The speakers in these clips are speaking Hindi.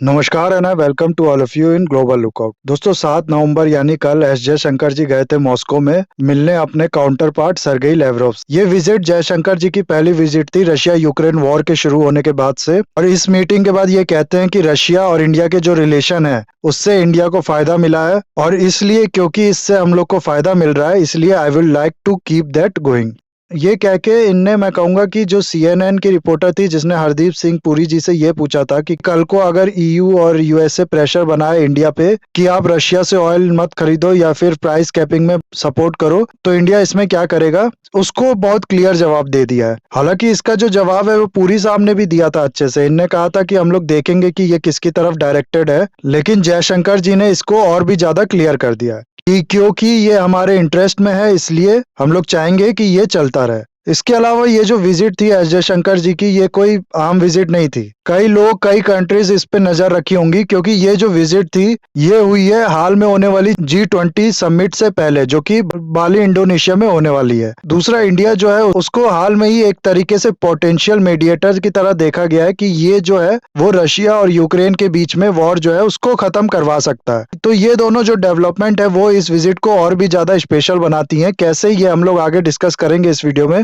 नमस्कार and welcome to all of you in global lookout. दोस्तों 7 नवंबर यानी कल एस जयशंकर जी गए थे मॉस्को में मिलने अपने काउंटर पार्ट सर्गेई लेवरोव से। ये विजिट जयशंकर जी की पहली विजिट थी रशिया यूक्रेन वॉर के शुरू होने के बाद से, और इस मीटिंग के बाद ये कहते हैं कि रशिया और इंडिया के जो रिलेशन है उससे इंडिया को फायदा मिला है, और इसलिए क्योंकि इससे हम लोग को फायदा मिल रहा है इसलिए I will like to keep that going. ये कह के इनने, मैं कहूंगा कि जो सीएनएन की रिपोर्टर थी जिसने हरदीप सिंह पुरी जी से ये पूछा था कि कल को अगर ईयू और यूएसए प्रेशर बनाए इंडिया पे कि आप रशिया से ऑयल मत खरीदो या फिर प्राइस कैपिंग में सपोर्ट करो, तो इंडिया इसमें क्या करेगा, उसको बहुत क्लियर जवाब दे दिया है। हालांकि इसका जो जवाब है वो पुरी साहब ने भी दिया था अच्छे से। इनने कहा था कि हम लोग देखेंगे कि ये किसकी तरफ डायरेक्टेड है, लेकिन जयशंकर जी ने इसको और भी ज्यादा क्लियर कर दिया है कि क्योंकि ये हमारे इंटरेस्ट में है इसलिए हम लोग चाहेंगे कि ये चलता रहे। इसके अलावा ये जो विजिट थी एस जयशंकर जी की, ये कोई आम विजिट नहीं थी। कई लोग, कई कंट्रीज इस पे नजर रखी होंगी क्योंकि ये जो विजिट थी ये हुई है हाल में होने वाली G20 समिट से पहले, जो कि बाली इंडोनेशिया में होने वाली है। दूसरा, इंडिया जो है उसको हाल में ही एक तरीके से पोटेंशियल मीडिएटर की तरह देखा गया है कि ये जो है वो रशिया और यूक्रेन के बीच में वॉर जो है उसको खत्म करवा सकता है। तो ये दोनों जो डेवलपमेंट है वो इस विजिट को और भी ज्यादा स्पेशल बनाती हैं। कैसे, ये हम लोग आगे डिस्कस करेंगे इस वीडियो में।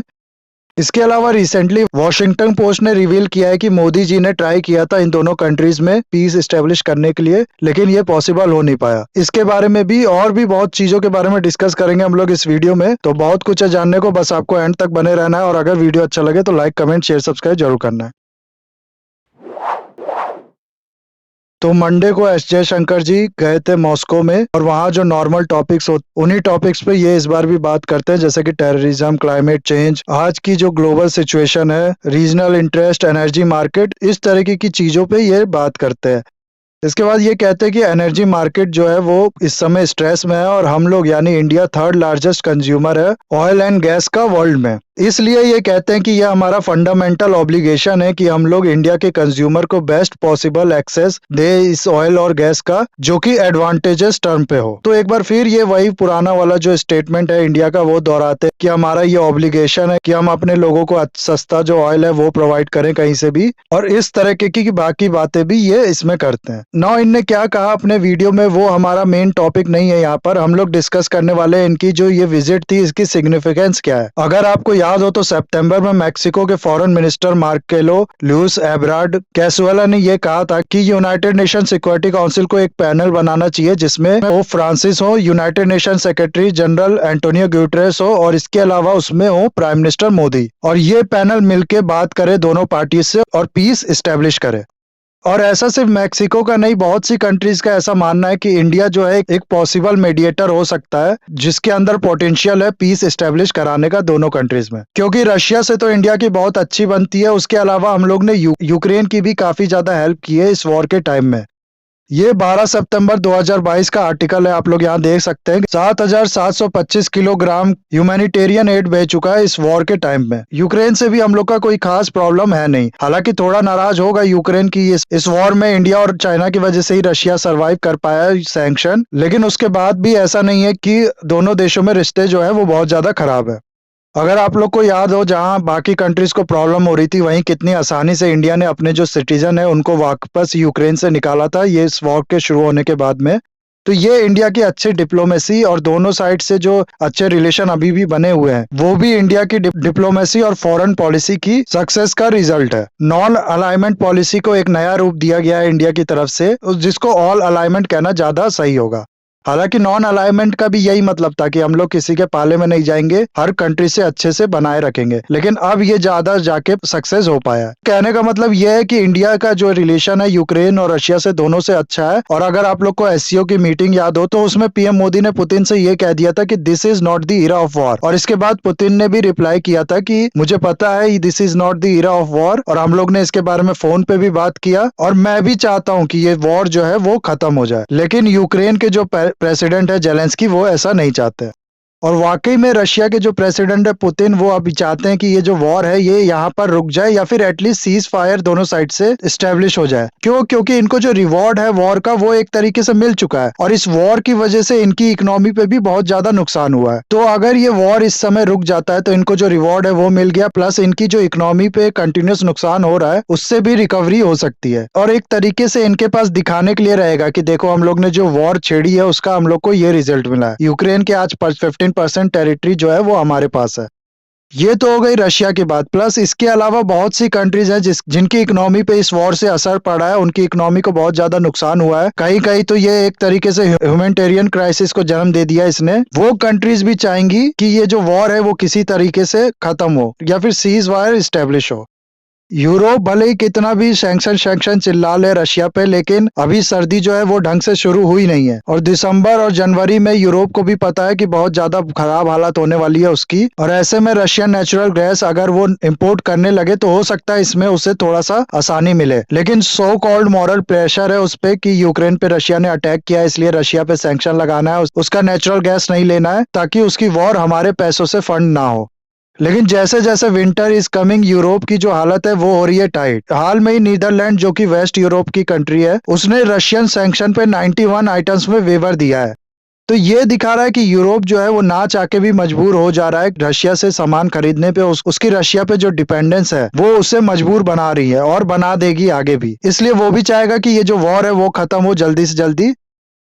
इसके अलावा रिसेंटली वॉशिंगटन पोस्ट ने रिवील किया है कि मोदी जी ने ट्राई किया था इन दोनों कंट्रीज में पीस एस्टेब्लिश करने के लिए, लेकिन ये पॉसिबल हो नहीं पाया। इसके बारे में भी और भी बहुत चीजों के बारे में डिस्कस करेंगे हम लोग इस वीडियो में। तो बहुत कुछ है जानने को, बस आपको एंड तक बने रहना है, और अगर वीडियो अच्छा लगे तो लाइक, कमेंट, शेयर, सब्सक्राइब जरूर करना है। तो मंडे को एस जयशंकर जी गए थे मॉस्को में, और वहाँ जो नॉर्मल टॉपिक्स हो उन्हीं टॉपिक्स पे ये इस बार भी बात करते हैं, जैसे कि टेररिज्म, क्लाइमेट चेंज, आज की जो ग्लोबल सिचुएशन है, रीजनल इंटरेस्ट, एनर्जी मार्केट, इस तरीके की चीजों पे ये बात करते हैं। इसके बाद ये कहते हैं कि एनर्जी मार्केट जो है वो इस समय स्ट्रेस में है, और हम लोग यानी इंडिया थर्ड लार्जेस्ट कंज्यूमर है ऑयल एंड गैस का वर्ल्ड में। इसलिए ये कहते हैं कि यह हमारा फंडामेंटल ऑब्लिगेशन है कि हम लोग इंडिया के कंज्यूमर को बेस्ट पॉसिबल एक्सेस दे इस ऑयल और गैस का, जो कि एडवांटेजेस टर्म पे हो। तो एक बार फिर ये वही पुराना वाला जो स्टेटमेंट है इंडिया का वो दोहराते हैं कि हमारा ये ऑब्लिगेशन है कि हम अपने लोगों को सस्ता जो ऑयल है वो प्रोवाइड करें कहीं से भी, और इस तरह की बाकी बातें भी ये इसमें करते हैं। नाउ इनने क्या कहा अपने वीडियो में वो हमारा मेन टॉपिक नहीं है। यहाँ पर हम लोग डिस्कस करने वाले इनकी जो ये विजिट थी इसकी सिग्निफिकेंस क्या है। अगर आपको याद हो तो सितंबर में मैक्सिको के फॉरेन मिनिस्टर मार्केलो लुइस एब्राड कैसुएला ने यह कहा था कि यूनाइटेड नेशन सिक्योरिटी काउंसिल को एक पैनल बनाना चाहिए जिसमें पोप फ्रांसिस हो, United nation secretary general Antonio Guterres हो, और इसके अलावा उसमें हो प्राइम मिनिस्टर मोदी, और ये पैनल मिलकर बात करे दोनों पार्टी से और पीस एस्टेब्लिश करे। और ऐसा सिर्फ मैक्सिको का नहीं, बहुत सी कंट्रीज का ऐसा मानना है कि इंडिया जो है एक पॉसिबल मीडिएटर हो सकता है जिसके अंदर पोटेंशियल है पीस एस्टेब्लिश कराने का दोनों कंट्रीज में, क्योंकि रशिया से तो इंडिया की बहुत अच्छी बनती है। उसके अलावा हम लोग ने यूक्रेन की भी काफी ज्यादा हेल्प की है इस वॉर के टाइम में। ये 12 सितंबर 2022 का आर्टिकल है, आप लोग यहाँ देख सकते हैं। 7,725 किलोग्राम ह्यूमैनिटेरियन एड भेज चुका है इस वॉर के टाइम में। यूक्रेन से भी हम लोग का कोई खास प्रॉब्लम है नहीं। हालांकि थोड़ा नाराज होगा यूक्रेन की इस वॉर में इंडिया और चाइना की वजह से ही रशिया सरवाइव कर पाया सैंक्शन, लेकिन उसके बाद भी ऐसा नहीं है कि दोनों देशों में रिश्ते जो है वो बहुत ज्यादा खराब है। अगर आप लोग को याद हो, जहां बाकी कंट्रीज को प्रॉब्लम हो रही थी वहीं कितनी आसानी से इंडिया ने अपने जो सिटीजन है उनको वापस यूक्रेन से निकाला था ये इस वॉर के शुरू होने के बाद में। तो ये इंडिया की अच्छी डिप्लोमेसी और दोनों साइड से जो अच्छे रिलेशन अभी भी बने हुए हैं वो भी इंडिया की डिप्लोमेसी और फॉरेन पॉलिसी की सक्सेस का रिजल्ट है। नॉन अलाइनमेंट पॉलिसी को एक नया रूप दिया गया है इंडिया की तरफ से, जिसको ऑल अलाइनमेंट कहना ज्यादा सही होगा। हालांकि नॉन अलाइनमेंट का भी यही मतलब था कि हम लोग किसी के पाले में नहीं जाएंगे, हर कंट्री से अच्छे से बनाए रखेंगे, लेकिन अब ये ज्यादा जाके सक्सेस हो पाया। कहने का मतलब ये है कि इंडिया का जो रिलेशन है यूक्रेन और रशिया से दोनों से अच्छा है। और अगर आप लोग को एससीओ की मीटिंग याद हो तो उसमें पीएम मोदी ने पुतिन से ये कह दिया था कि this is not the era of war, और इसके बाद पुतिन ने भी रिप्लाई किया था कि मुझे पता है this is not the era of war, और हम लोग ने इसके बारे में फोन पे भी बात किया, और मैं भी चाहता हूँ कि ये वॉर जो है वो खत्म हो जाए। लेकिन यूक्रेन के जो प्रेसिडेंट है जेलेंस्की वो ऐसा नहीं चाहते। और वाकई में रशिया के जो प्रेसिडेंट है पुतिन, वो अभी चाहते हैं कि ये जो वॉर है ये यहाँ पर रुक जाए या फिर एटलीस्ट सीज फायर दोनों साइड से एस्टेब्लिश हो जाए। क्यों? क्योंकि इनको जो रिवॉर्ड है वॉर का वो एक तरीके से मिल चुका है और इस वॉर की वजह से इनकी इकोनॉमी पे भी बहुत ज्यादा नुकसान हुआ है। तो अगर ये वॉर इस समय रुक जाता है तो इनको जो रिवॉर्ड है वो मिल गया, प्लस इनकी जो इकोनॉमी पे कंटिन्यूस नुकसान हो रहा है उससे भी रिकवरी हो सकती है और एक तरीके से इनके पास दिखाने के लिए रहेगा कि देखो हम लोग ने जो वॉर छेड़ी है उसका हम लोग को ये रिजल्ट मिला है। यूक्रेन के आज 15% टेरिटरी जो है वो हमारे पास है। ये तो हो गई रशिया की बात, प्लस इसके अलावा बहुत सी कंट्रीज हैं जिनकी इकोनॉमी पे इस वॉर से असर पड़ा है, उनकी इकोनॉमी को बहुत ज्यादा नुकसान हुआ है। कहीं कहीं तो ये एक तरीके से ह्यूमैनिटेरियन क्राइसिस को जन्म दे दिया इसने। वो कंट्रीज भी चाहेंगी कि ये जो वॉर है वो किसी तरीके से खत्म हो या फिर सीज वायर इस्टेब्लिश हो। यूरोप भले ही कितना भी सैंक्शन चिल्ला ले रशिया पे, लेकिन अभी सर्दी जो है वो ढंग से शुरू हुई नहीं है और दिसंबर और जनवरी में यूरोप को भी पता है कि बहुत ज्यादा खराब हालत होने वाली है उसकी। और ऐसे में रशियन नेचुरल गैस अगर वो इंपोर्ट करने लगे तो हो सकता है इसमें उसे थोड़ा सा आसानी मिले, लेकिन सो कॉल्ड मॉरल प्रेशर है उस पे कि यूक्रेन पे रशिया ने अटैक किया है इसलिए रशिया पे सैंक्शन लगाना है, उसका नेचुरल गैस नहीं लेना है ताकि उसकी वॉर हमारे पैसों से फंड ना हो। लेकिन जैसे जैसे विंटर इज कमिंग यूरोप की जो हालत है वो हो रही है टाइट। हाल में ही नीदरलैंड जो कि वेस्ट यूरोप की कंट्री है उसने रशियन सैंक्शन पे 91 आइटम्स में वेवर दिया है। तो ये दिखा रहा है कि यूरोप जो है वो ना चाह के भी मजबूर हो जा रहा है रशिया से सामान खरीदने पे। उसकी रशिया पे जो डिपेंडेंस है वो उसे मजबूर बना रही है और बना देगी आगे भी, इसलिए वो भी चाहेगा कि ये जो वॉर है वो खत्म हो जल्दी से जल्दी।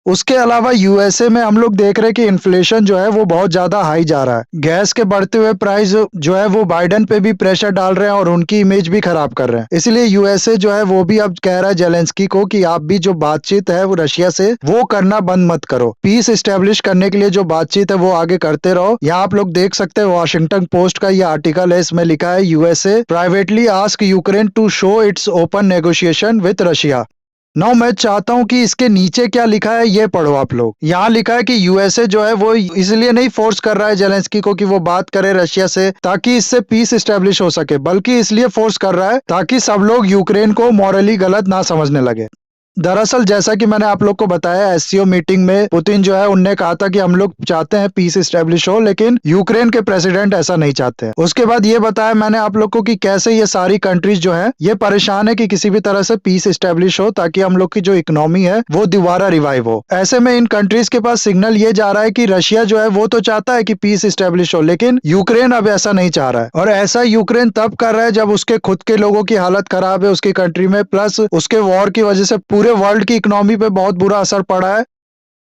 उसके अलावा यूएसए में हम लोग देख रहे हैं कि इन्फ्लेशन जो है वो बहुत ज्यादा हाई जा रहा है। गैस के बढ़ते हुए प्राइस जो है वो बाइडेन पे भी प्रेशर डाल रहे हैं और उनकी इमेज भी खराब कर रहे हैं। इसलिए यूएसए जो है वो भी अब कह रहा है जेलेंस्की को कि आप भी जो बातचीत है वो रशिया से वो करना बंद मत करो। पीस एस्टेब्लिश करने के लिए जो बातचीत है वो आगे करते रहो। यहाँ आप लोग देख सकते हैं वॉशिंगटन पोस्ट का ये आर्टिकल है, इसमें लिखा है USA privately ask Ukraine to show its open negotiation with Russia. Now मैं चाहता हूं कि इसके नीचे क्या लिखा है ये पढ़ो आप लोग। यहाँ लिखा है कि यूएसए जो है वो इसलिए नहीं फोर्स कर रहा है जेलेंस्की को कि वो बात करे रशिया से ताकि इससे पीस एस्टेब्लिश हो सके, बल्कि इसलिए फोर्स कर रहा है ताकि सब लोग यूक्रेन को मॉरली गलत ना समझने लगे। दरअसल जैसा कि मैंने आप लोग को बताया एससीओ मीटिंग में पुतिन जो है उनने कहा था कि हम लोग चाहते हैं पीस एस्टेब्लिश हो, लेकिन यूक्रेन के प्रेसिडेंट ऐसा नहीं चाहते हैं। उसके बाद ये बताया मैंने आप लोग को कि कैसे ये सारी कंट्रीज जो है ये परेशान है कि किसी भी तरह से पीस एस्टेब्लिश हो ताकि हम लोग की जो इकोनॉमी है वो दोबारा रिवाइव हो। ऐसे में इन कंट्रीज के पास सिग्नल ये जा रहा है कि रशिया जो है वो तो चाहता है कि पीस एस्टेब्लिश हो, लेकिन यूक्रेन अब ऐसा नहीं चाह रहा है। और ऐसा यूक्रेन तब कर रहा है जब उसके खुद के लोगों की हालत खराब है उसकी कंट्री में, प्लस उसके वॉर की वजह से पूरे वर्ल्ड की इकोनॉमी पे बहुत बुरा असर पड़ा है।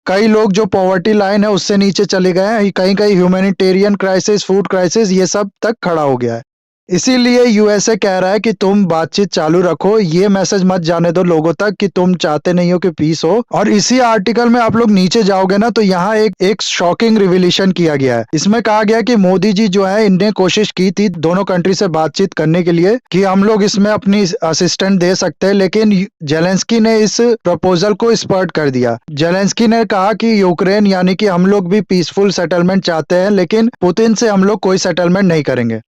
कई लोग जो पॉवर्टी लाइन है उससे नीचे चले गए हैं, कहीं कहीं ह्यूमैनिटेरियन क्राइसिस, फूड क्राइसिस ये सब तक खड़ा हो गया है। इसीलिए यूएसए कह रहा है कि तुम बातचीत चालू रखो, ये मैसेज मत जाने दो लोगों तक कि तुम चाहते नहीं हो कि पीस हो। और इसी आर्टिकल में आप लोग नीचे जाओगे ना तो यहाँ एक शॉकिंग रिविलेशन किया गया है। इसमें कहा गया कि मोदी जी जो है इनने कोशिश की थी दोनों कंट्री से बातचीत करने के लिए कि हम लोग इसमें अपनी असिस्टेंट दे सकते हैं, लेकिन जेलेंस्की ने इस प्रपोजल को स्पर्ट कर दिया। जेलेंस्की ने कहा कि यूक्रेन यानी कि हम लोग भी पीसफुल सेटलमेंट चाहते हैं, लेकिन पुतिन से हम लोग कोई सेटलमेंट नहीं करेंगे।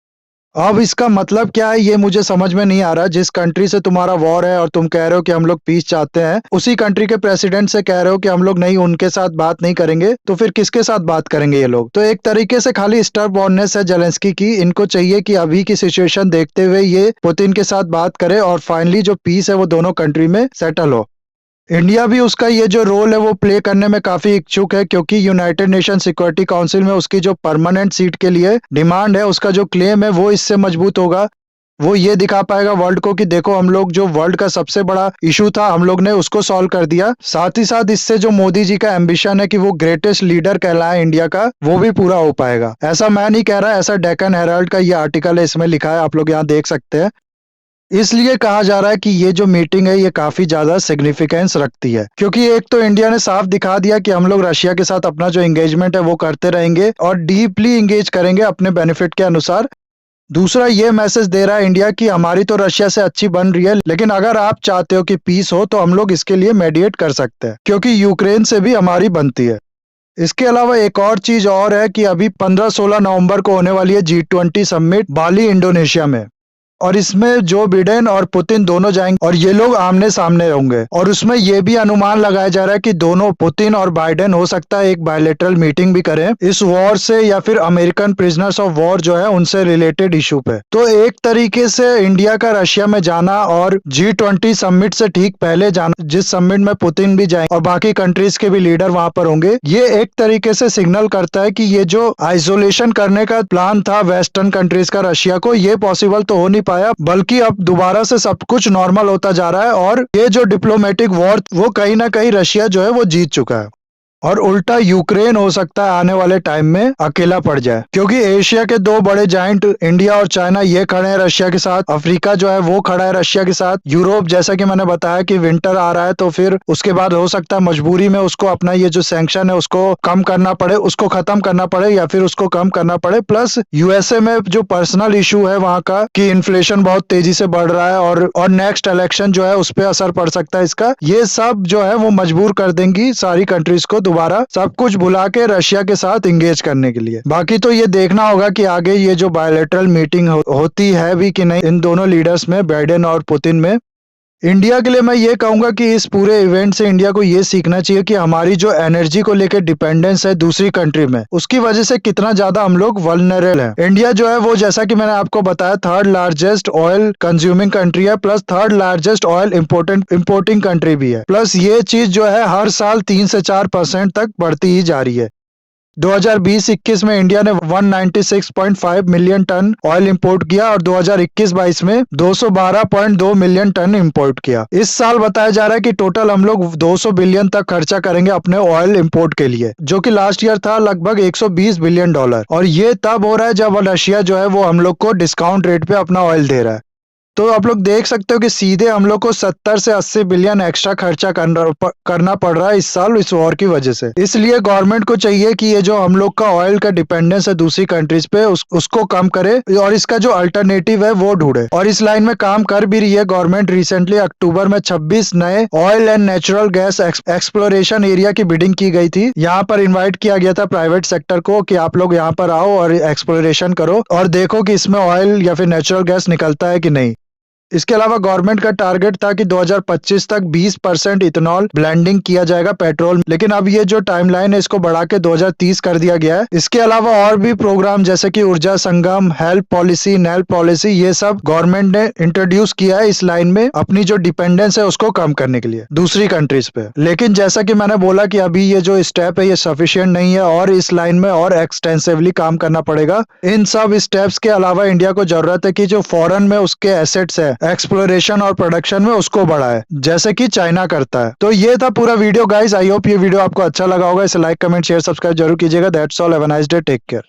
अब इसका मतलब क्या है ये मुझे समझ में नहीं आ रहा। जिस कंट्री से तुम्हारा वॉर है और तुम कह रहे हो कि हम लोग पीस चाहते हैं, उसी कंट्री के प्रेसिडेंट से कह रहे हो कि हम लोग नहीं, उनके साथ बात नहीं करेंगे, तो फिर किसके साथ बात करेंगे ये लोग? तो एक तरीके से खाली स्टबॉर्ननेस है जेलेंस्की की। इनको चाहिए कि अभी की सिचुएशन देखते हुए ये पुतिन के साथ बात करे और फाइनली जो पीस है वो दोनों कंट्री में सेटल हो। इंडिया भी उसका ये जो रोल है वो प्ले करने में काफी इच्छुक है, क्योंकि यूनाइटेड नेशन सिक्योरिटी काउंसिल में उसकी जो परमानेंट सीट के लिए डिमांड है, उसका जो क्लेम है वो इससे मजबूत होगा। वो ये दिखा पाएगा वर्ल्ड को कि देखो हम लोग जो वर्ल्ड का सबसे बड़ा इशू था हम लोग ने उसको सॉल्व कर दिया। साथ ही साथ इससे जो मोदी जी का एम्बिशन है कि वो ग्रेटेस्ट लीडर कहलाए इंडिया का, वो भी पूरा हो पाएगा। ऐसा मैं नहीं कह रहा, ऐसा डेक्कन हेराल्ड का ये आर्टिकल है, इसमें लिखा है, आप लोग यहाँ देख सकते हैं। इसलिए कहा जा रहा है कि ये जो मीटिंग है ये काफी ज्यादा सिग्निफिकेंस रखती है, क्योंकि एक तो इंडिया ने साफ दिखा दिया कि हम लोग रशिया के साथ अपना जो एंगेजमेंट है वो करते रहेंगे और डीपली एंगेज करेंगे अपने बेनिफिट के अनुसार। दूसरा ये मैसेज दे रहा है इंडिया कि हमारी तो रशिया से अच्छी बन रही है, लेकिन अगर आप चाहते हो कि पीस हो तो हम लोग इसके लिए मेडिएट कर सकते हैं, क्योंकि यूक्रेन से भी हमारी बनती है। इसके अलावा एक और चीज और है कि अभी 15-16 नवंबर को होने वाली है G20 समिट बाली इंडोनेशिया में। और इसमें जो बिडेन और पुतिन दोनों जाएंगे और ये लोग आमने सामने होंगे। और उसमें ये भी अनुमान लगाया जा रहा है कि दोनों पुतिन और बाइडेन हो सकता है एक बायलैटरल मीटिंग भी करें इस वॉर से या फिर अमेरिकन प्रिजनर्स ऑफ वॉर जो है उनसे रिलेटेड इशू पे। तो एक तरीके से इंडिया का रशिया में जाना और G20 समिट से ठीक पहले जाना, जिस समिट में पुतिन भी जाएंगे और बाकी कंट्रीज के भी लीडर वहां पर होंगे, ये एक तरीके से सिग्नल करता है कि ये जो आइसोलेशन करने का प्लान था वेस्टर्न कंट्रीज का रशिया को, ये पॉसिबल तो हो नहीं पाया, बल्कि अब दोबारा से सब कुछ नॉर्मल होता जा रहा है और ये जो डिप्लोमेटिक वॉर वो कहीं ना कहीं रशिया जो है वो जीत चुका है। और उल्टा यूक्रेन हो सकता है आने वाले टाइम में अकेला पड़ जाए, क्योंकि एशिया के दो बड़े जाइंट इंडिया और चाइना ये खड़े हैं रशिया के साथ, अफ्रीका जो है वो खड़ा है रशिया के साथ, यूरोप जैसा कि मैंने बताया कि विंटर आ रहा है तो फिर उसके बाद हो सकता है मजबूरी में उसको अपना ये जो सैंक्शन है उसको कम करना पड़े, उसको खत्म करना पड़े या फिर उसको कम करना पड़े। प्लस यूएसए में जो पर्सनल इशू है वहां का कि इन्फ्लेशन बहुत तेजी से बढ़ रहा है और नेक्स्ट इलेक्शन जो है उस पर असर पड़ सकता है इसका, ये सब जो है वो मजबूर कर देंगी सारी कंट्रीज को दोबारा सब कुछ भुला के रशिया के साथ इंगेज करने के लिए। बाकी तो ये देखना होगा कि आगे ये जो बायलैटरल मीटिंग होती है भी कि नहीं इन दोनों लीडर्स में, बाइडेन और पुतिन में। इंडिया के लिए मैं ये कहूंगा कि इस पूरे इवेंट से इंडिया को ये सीखना चाहिए कि हमारी जो एनर्जी को लेकर डिपेंडेंस है दूसरी कंट्री में, उसकी वजह से कितना ज्यादा हम लोग वल्नरेबल हैं। इंडिया जो है वो जैसा कि मैंने आपको बताया third largest oil consuming country है, plus third largest oil importing country भी है। प्लस ये चीज जो है हर साल 3 से 4% तक बढ़ती ही जा रही है। 2020-21 में इंडिया ने 196.5 मिलियन टन ऑयल इंपोर्ट किया और 2021-22 में 212.2 मिलियन टन इंपोर्ट किया। इस साल बताया जा रहा है कि टोटल हम लोग 200 बिलियन तक खर्चा करेंगे अपने ऑयल इंपोर्ट के लिए, जो कि लास्ट ईयर था लगभग $120 बिलियन। और ये तब हो रहा है जब रशिया जो है वो हम लोग को डिस्काउंट रेट पे अपना ऑयल दे रहा है। तो आप लोग देख सकते हो कि सीधे हम लोग को 70 से 80 बिलियन एक्स्ट्रा खर्चा करना पड़ रहा है इस साल इस वॉर की वजह से। इसलिए गवर्नमेंट को चाहिए कि ये जो हम लोग का ऑयल का डिपेंडेंस है दूसरी कंट्रीज पे उसको कम करे और इसका जो अल्टरनेटिव है वो ढूंढे, और इस लाइन में काम कर भी रही है गवर्नमेंट। रिसेंटली अक्टूबर में 26 नए oil and natural gas exploration area की बिडिंग की गई थी। यहाँ पर इन्वाइट किया गया था प्राइवेट सेक्टर को कि आप लोग यहाँ पर आओ और एक्सप्लोरेशन करो और देखो कि इसमें ऑयल या फिर नेचुरल गैस निकलता है कि नहीं। इसके अलावा गवर्नमेंट का टारगेट था कि 2025 तक 20% इथेनॉल ब्लेंडिंग किया जाएगा पेट्रोल, लेकिन अब ये जो टाइमलाइन है इसको बढ़ा के 2030 कर दिया गया है। इसके अलावा और भी प्रोग्राम जैसे कि ऊर्जा संगम, हेल्थ पॉलिसी, नेल पॉलिसी, ये सब गवर्नमेंट ने इंट्रोड्यूस किया है इस लाइन में अपनी जो डिपेंडेंस है उसको कम करने के लिए दूसरी कंट्रीज पे। लेकिन जैसा कि मैंने बोला कि अभी ये जो स्टेप है ये सफिशिएंट नहीं है और इस लाइन में और एक्सटेंसिवली काम करना पड़ेगा। इन सब स्टेप्स के अलावा इंडिया को जरूरत है कि जो फॉरेन में उसके एसेट्स है एक्सप्लोरेशन और प्रोडक्शन में उसको बढ़ाए, जैसे कि चाइना करता है। तो ये था पूरा वीडियो गाइस। आई होप ये वीडियो आपको अच्छा लगा होगा। इसे लाइक, कमेंट, शेयर, सब्सक्राइब जरूर कीजिएगा। That's all, have a nice day, take care.